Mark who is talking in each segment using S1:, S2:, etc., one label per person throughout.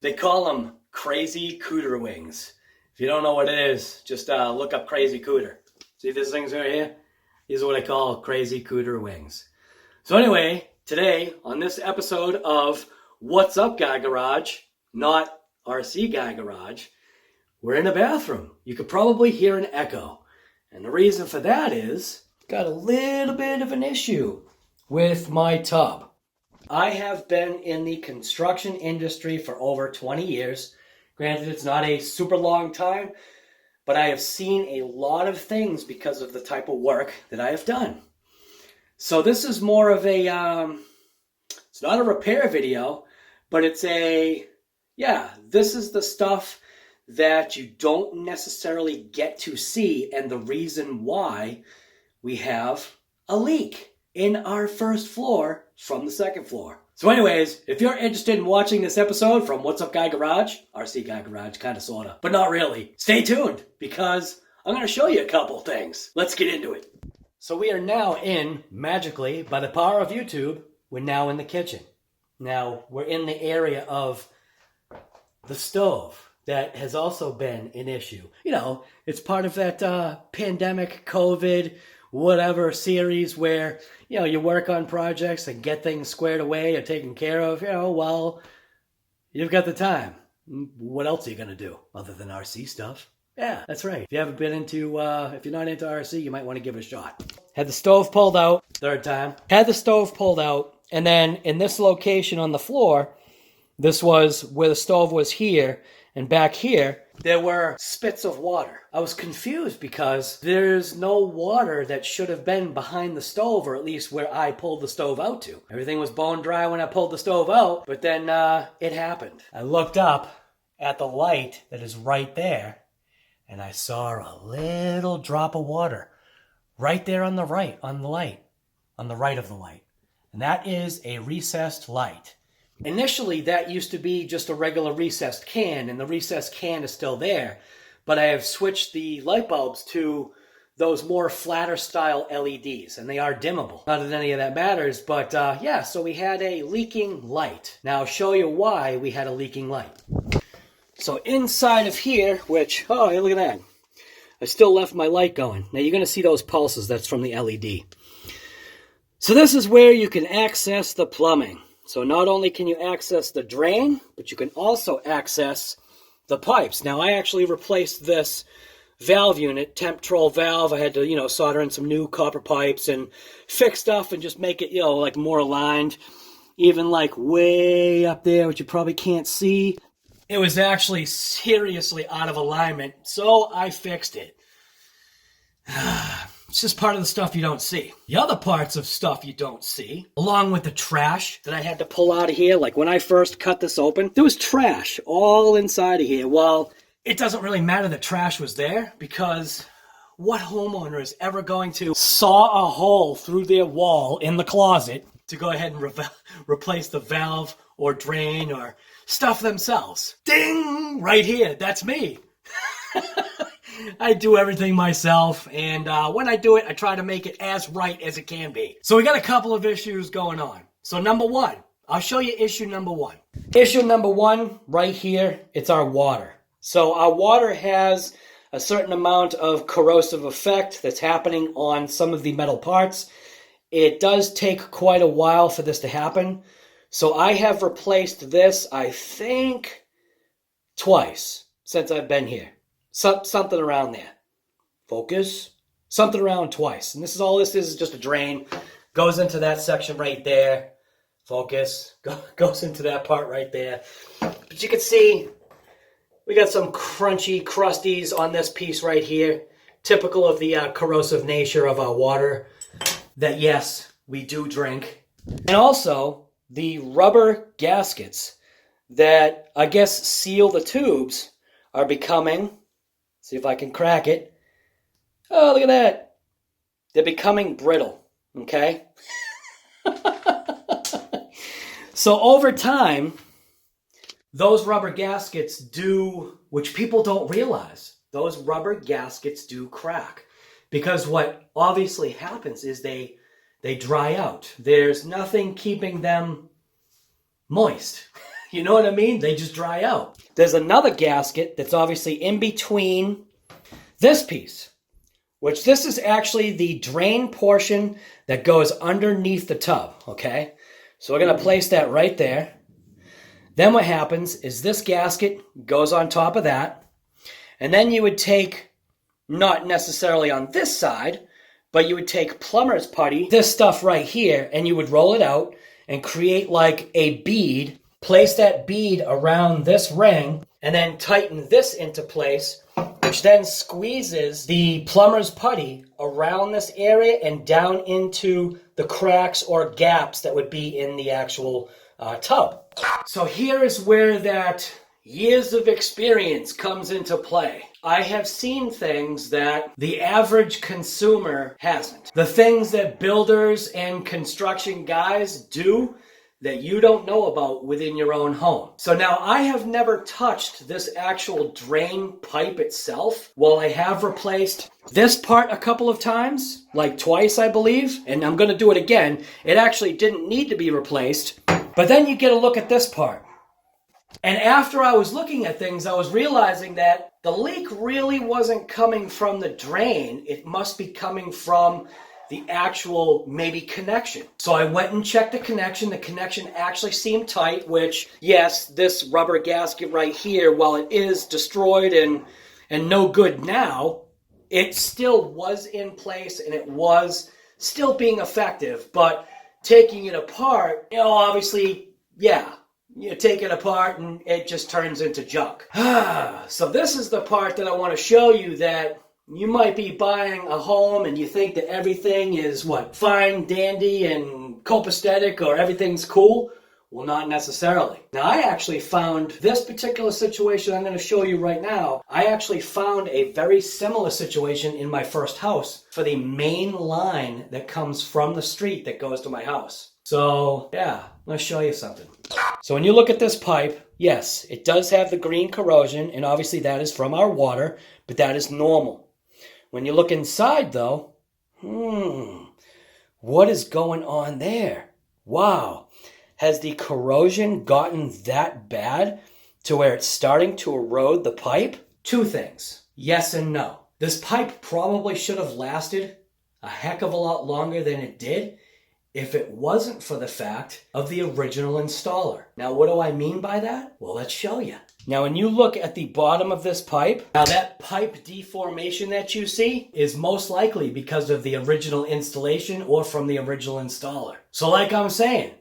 S1: They call them crazy cooter wings. If you don't know what it is, just look up crazy cooter. See these things right here? These are what I call crazy cooter wings. So anyway, today on this episode of What's Up Guy Garage, not RC Guy Garage, we're in a bathroom. You could probably hear an echo. And the reason for that is, got a little bit of an issue with my tub. I have been in the construction industry for over 20 years. Granted, it's not a super long time, but I have seen a lot of things because of the type of work that I have done. So this is more of a, it's not a repair video, but it's this is the stuff that you don't necessarily get to see, and the reason why we have a leak in our first floor from the second floor. So anyways, if you're interested in watching this episode from What's Up Guy Garage, RC Guy Garage, kind of, sort of, but not really, stay tuned because I'm going to show you a couple things. Let's get into it. So we are now magically, by the power of YouTube, we're now in the kitchen. Now, we're in the area of the stove. That has also been an issue. You know, it's part of that pandemic, COVID, whatever series where, you know, you work on projects and get things squared away or taken care of, well, you've got the time. What else are you going to do other than RC stuff? Yeah, that's right. If you haven't been into, if you're not into RC, you might want to give it a shot. Had the stove pulled out, third time. Had the stove pulled out, and then in this location on the floor, this was where the stove was here, and back here, there were spits of water. I was confused because there's no water that should have been behind the stove, or at least where I pulled the stove out to. Everything was bone dry when I pulled the stove out, but then it happened. I looked up at the light that is right there, and I saw a little drop of water right there on the right, on the light, on the right of the light. And that is a recessed light. Initially, that used to be just a regular recessed can, and the recessed can is still there. But I have switched the light bulbs to those more flatter style LEDs, and they are dimmable. Not that any of that matters, but so we had a leaking light. Now I'll show you why we had a leaking light. So inside of here, which, oh, hey, look at that. I still left my light going. Now you're going to see those pulses, that's from the LED. So this is where you can access the plumbing. So not only can you access the drain, but you can also access the pipes. Now I actually replaced this valve unit, temp troll valve. I had to, solder in some new copper pipes and fix stuff and just make it, like more aligned. Even like way up there, which you probably can't see. It was actually seriously out of alignment, so I fixed it. It's just part of the stuff you don't see. The other parts of stuff you don't see, along with the trash that I had to pull out of here, like when I first cut this open, there was trash all inside of here. Well, it doesn't really matter that trash was there, because what homeowner is ever going to saw a hole through their wall in the closet to go ahead and replace the valve or drain or stuff themselves? Ding! Right here, that's me. I do everything myself, and when I do it, I try to make it as right as it can be. So we got a couple of issues going on. So number one, I'll show you issue number one. Issue number one, right here, it's our water. So our water has a certain amount of corrosive effect that's happening on some of the metal parts. It does take quite a while for this to happen. So I have replaced this, I think, twice since I've been here. Something around there. Focus. Something around twice. And this is just a drain. Goes into that section right there. Focus. Goes into that part right there. But you can see we got some crunchy crusties on this piece right here. Typical of the corrosive nature of our water that, yes, we do drink. And also the rubber gaskets that I guess seal the tubes are becoming... See if I can crack it. Oh, look at that. They're becoming brittle, okay? So over time, those rubber gaskets do, which people don't realize, those rubber gaskets do crack. Because what obviously happens is they dry out. There's nothing keeping them moist. You know what I mean? They just dry out. There's another gasket that's obviously in between this piece, which this is actually the drain portion that goes underneath the tub, okay? So we're going to place that right there. Then what happens is this gasket goes on top of that, and then you would take, not necessarily on this side, but you would take plumber's putty, this stuff right here, and you would roll it out and create like a bead, place that bead around this ring, and then tighten this into place, which then squeezes the plumber's putty around this area and down into the cracks or gaps that would be in the actual tub. So here is where that years of experience comes into play. I have seen things that the average consumer hasn't. The things that builders and construction guys do that you don't know about within your own home. So now I have never touched this actual drain pipe itself. While I have replaced this part a couple of times, like twice I believe, and I'm gonna do it again, it actually didn't need to be replaced. But then you get a look at this part. And after I was looking at things, I was realizing that the leak really wasn't coming from the drain. It must be coming from the actual maybe connection. So I went and checked the connection. The connection actually seemed tight, which, yes, this rubber gasket right here, while it is destroyed and no good now, it still was in place and it was still being effective. But taking it apart, obviously, yeah, you take it apart and it just turns into junk. So this is the part that I want to show you, that you might be buying a home and you think that everything is fine, dandy, and copacetic, or everything's cool. Well, not necessarily. Now, I actually found this particular situation I'm going to show you right now. I actually found a very similar situation in my first house for the main line that comes from the street that goes to my house. So, yeah, let's show you something. So when you look at this pipe, yes, it does have the green corrosion, and obviously that is from our water, but that is normal. When you look inside, though, what is going on there? Wow. Has the corrosion gotten that bad to where it's starting to erode the pipe? Two things, yes and no. This pipe probably should have lasted a heck of a lot longer than it did if it wasn't for the fact of the original installer. Now, what do I mean by that? Well, let's show you. Now, when you look at the bottom of this pipe, now that pipe deformation that you see is most likely because of the original installation or from the original installer. So like I'm saying,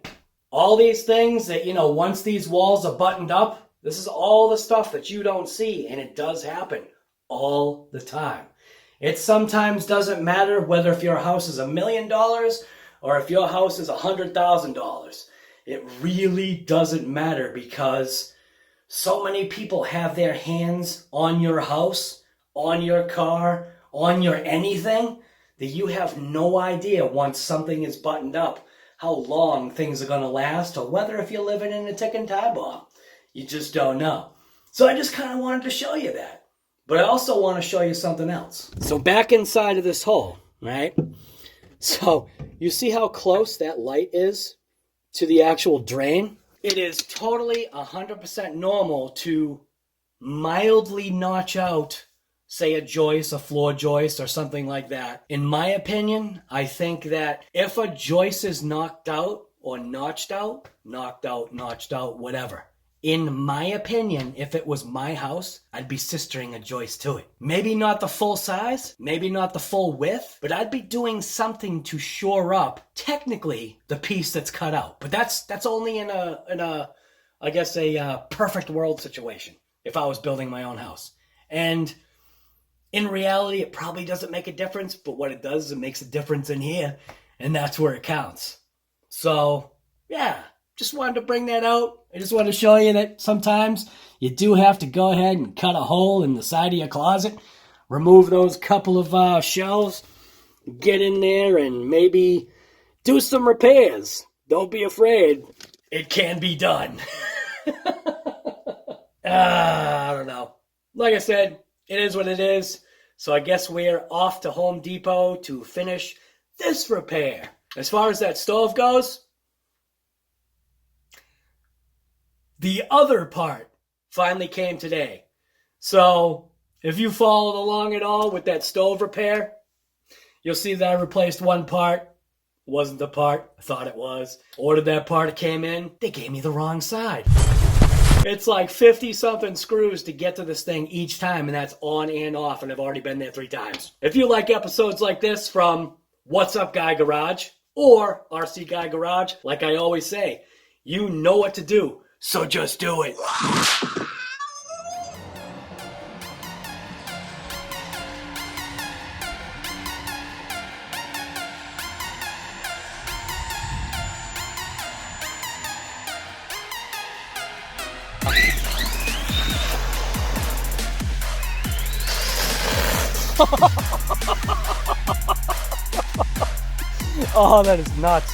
S1: all these things that, once these walls are buttoned up, this is all the stuff that you don't see, and it does happen all the time. It sometimes doesn't matter whether if your house is $1 million or if your house is $100,000. It really doesn't matter, because so many people have their hands on your house, on your car, on your anything, that you have no idea once something is buttoned up how long things are going to last, or whether if you're living in a ticking time bomb. You just don't know. So I just kind of wanted to show you that. But I also want to show you something else. So back inside of this hole, right? So you see how close that light is to the actual drain? It is totally 100% normal to mildly notch out, say, a joist, a floor joist, or something like that. In my opinion, I think that if a joist is knocked out or notched out, notched out, whatever. In my opinion, if it was my house, I'd be sistering a joist to it. Maybe not the full size, maybe not the full width, but I'd be doing something to shore up, technically, the piece that's cut out. But that's only in a perfect world situation, if I was building my own house. And in reality, it probably doesn't make a difference, but what it does is it makes a difference in here, and that's where it counts. So, yeah. Just wanted to bring that out. I just wanted to show you that sometimes you do have to go ahead and cut a hole in the side of your closet, remove those couple of shelves, get in there and maybe do some repairs. Don't be afraid. It can be done. I don't know. Like I said, it is what it is. So I guess we're off to Home Depot to finish this repair. As far as that stove goes, The other part finally came today. So if you followed along at all with that stove repair, you'll see that I replaced one part. Wasn't the part I thought it was. Ordered that part, it came in. They gave me the wrong side. It's like 50 something screws to get to this thing each time, and that's on and off, and I've already been there 3 times. If you like episodes like this from What's Up Guy Garage or RC Guy Garage, like I always say, you know what to do, so just do it. Oh, that is nuts.